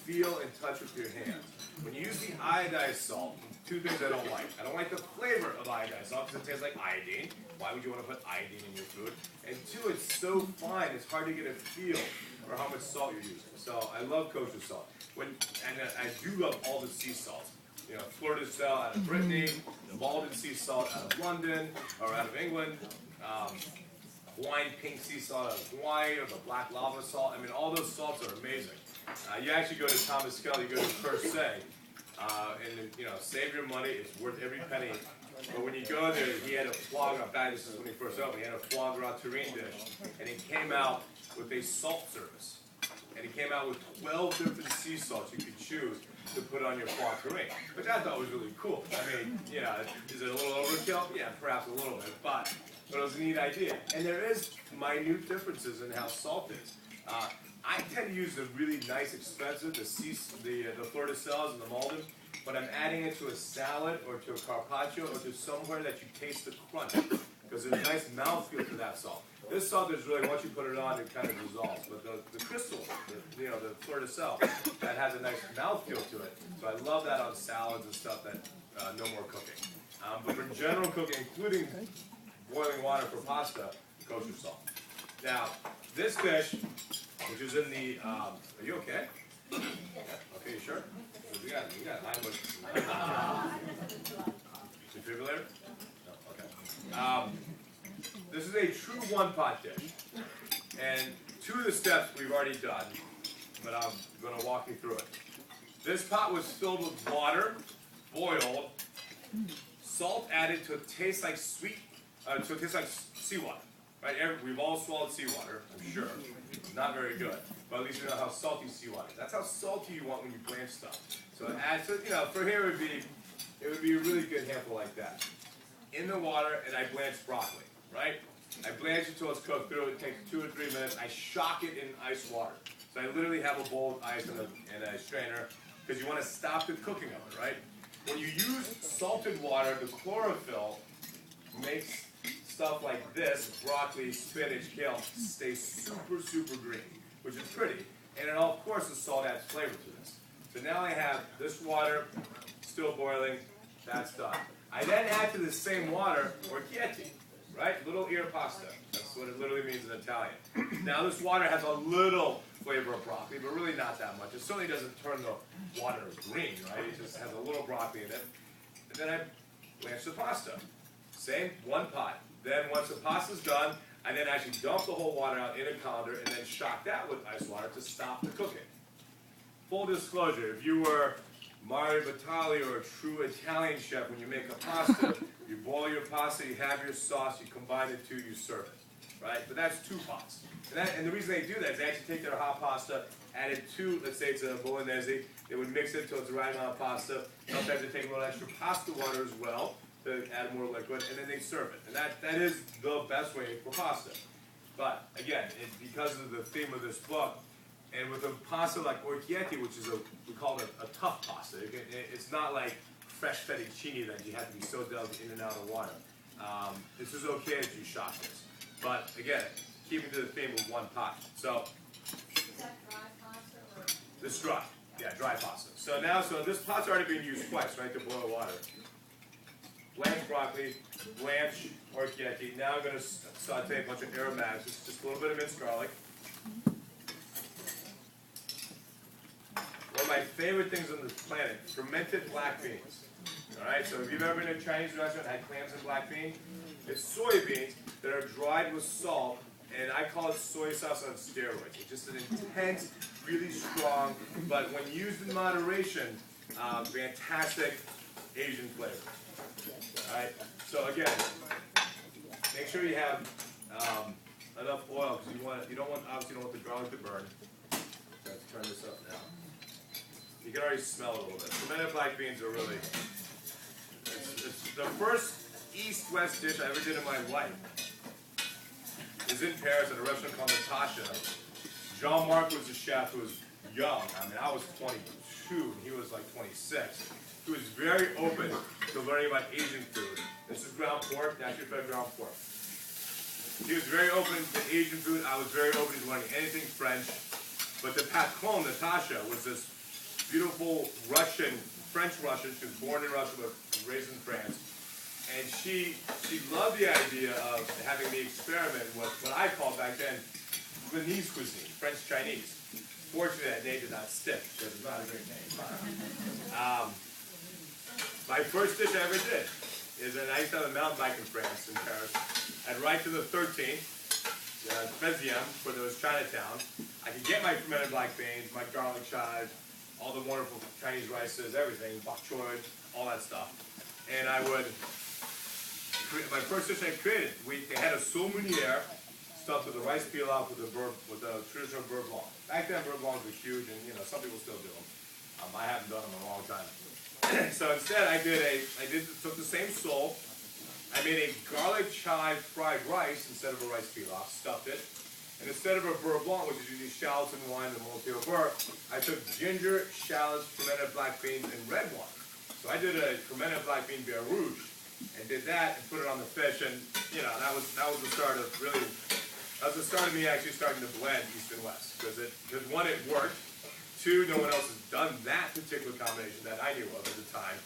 feel and touch with your hands. When you use the iodized salt, two things I don't like. I don't like the flavor of iodized salt because it tastes like iodine. Why would you want to put iodine in your food? And two, it's so fine, it's hard to get a feel for how much salt you're using. So I love kosher salt. I do love all the sea salts. You know, Florida salt out of Brittany, the Malden sea salt out of London, or out of England, Hawaiian pink sea salt out of Hawaii, or the black lava salt. I mean, all those salts are amazing. You actually go to Thomas Kelly, you go to Per Se, and you know, save your money, it's worth every penny. But when you go there, he had a foie gras, back this is when he first opened, he had a foie gras terrine dish, and he came out with a salt service. And he came out with 12 different sea salts you could choose to put on your foie terrine, which I thought was really cool. I mean, you know, is it a little overkill? Yeah, perhaps a little bit, but it was a neat idea. And there is minute differences in how salt is. I tend to use the really nice, expensive, the Florida Cells and the Malden, but I'm adding it to a salad or to a carpaccio or to somewhere that you taste the crunch, because there's a nice mouthfeel to that salt. This salt is really, once you put it on, it kind of dissolves. But the crystal, the Florida Cell, that has a nice mouthfeel to it. So I love that on salads and stuff that no more cooking. But for general cooking, including boiling water for pasta, kosher salt. Now, this dish, which is in the, are you okay? Yeah. Okay, you sure? You got high defibrillator? No, okay. This is a true one-pot dish, and two of the steps we've already done, but I'm going to walk you through it. This pot was filled with water, boiled, salt added to taste like seawater. Right? We've all swallowed seawater, I'm sure. It's not very good, but at least you know how salty seawater is. That's how salty you want when you blanch stuff. So add, you know, for here it would be a really good handful like that. In the water, and I blanch broccoli. Right? I blanch it until it's cooked through. It takes 2 or 3 minutes. I shock it in ice water. So I literally have a bowl of ice and a strainer because you want to stop the cooking of it, right? When you use salted water, the chlorophyll makes stuff like this, broccoli, spinach, kale, stay super, super green, which is pretty. And it, of course, the salt adds flavor to this. So now I have this water still boiling. That's done. I then add to the same water orchietti. Right? Little ear pasta. That's what it literally means in Italian. Now this water has a little flavor of broccoli, but really not that much. It certainly doesn't turn the water green, right? It just has a little broccoli in it. And then I blanch the pasta. Same, one pot. Then once the pasta's done, I then actually dump the whole water out in a colander and then shock that with ice water to stop the cooking. Full disclosure, if you were Mario Batali or a true Italian chef, when you make a pasta, you boil your pasta, you have your sauce, you combine the two, you serve it, right? But that's 2 pots. And the reason they do that is they actually take their hot pasta, add it to, let's say it's a bolognese, they would mix it until it's a raglan pasta. Sometimes they take a little extra pasta water as well to add more liquid, and then they serve it. And that is the best way for pasta. But again, because of the theme of this book, and with a pasta like orchietti, which is we call it a tough pasta. It's not like fresh fettuccine that you have to be so delicate in and out of water. This is okay as you shock this. But again, keeping to the theme of one pot. So Is that dry pasta or? this is dry. Yeah, dry pasta. So now, this pot's already been used twice, right, to boil water. Blanch broccoli, blanch orchietti. Now I'm going to saute a bunch of aromatics. Just a little bit of minced garlic. One of my favorite things on this planet, fermented black beans. Alright, so if you've ever been in a Chinese restaurant and had clams and black beans, it's soybeans that are dried with salt, and I call it soy sauce on steroids. It's just an intense, really strong, but when used in moderation, fantastic Asian flavor. Alright, so again, make sure you have enough oil, because obviously you don't want the garlic to burn. So let's turn this up now. You can already smell it a little bit. Fermented black beans are really, it's the first East-West dish I ever did in my life. Is in Paris at a restaurant called Natasha. Jean-Marc was the chef who was young. I mean, I was 22 and he was like 26. He was very open to learning about Asian food. This is ground pork, naturally fed ground pork. He was very open to Asian food. I was very open to learning anything French. But the patron, Natasha, was this beautiful French Russian. She was born in Russia but raised in France. And she loved the idea of having me experiment with what I called back then Viennese cuisine, French Chinese. Fortunately, that name did not stick because it's not a great name. My first dish I ever did is that I used to have a mountain bike in France, in Paris. I'd ride to the 13th, 13e, for those Chinatown. I could get my fermented black beans, my garlic chives, all the wonderful Chinese rices, everything, bok choy, all that stuff. And I would, my first dish I created, they had a saumoniere stuffed with a rice pilaf with a traditional beurre blanc. Back then, beurre blancs were huge, and some people still do them. I haven't done them in a long time. So instead, I took the same sole. I made a garlic chive fried rice instead of a rice pilaf, stuffed it. And instead of a beurre blanc, which is usually shallots and wine and Montreal beurre, I took ginger, shallots, fermented black beans, and red wine. So I did a fermented black bean beurre rouge, and did that and put it on the fish, and that was the start of me actually starting to blend East and West, because one, it worked. Two, no one else has done that particular combination that I knew of at the time.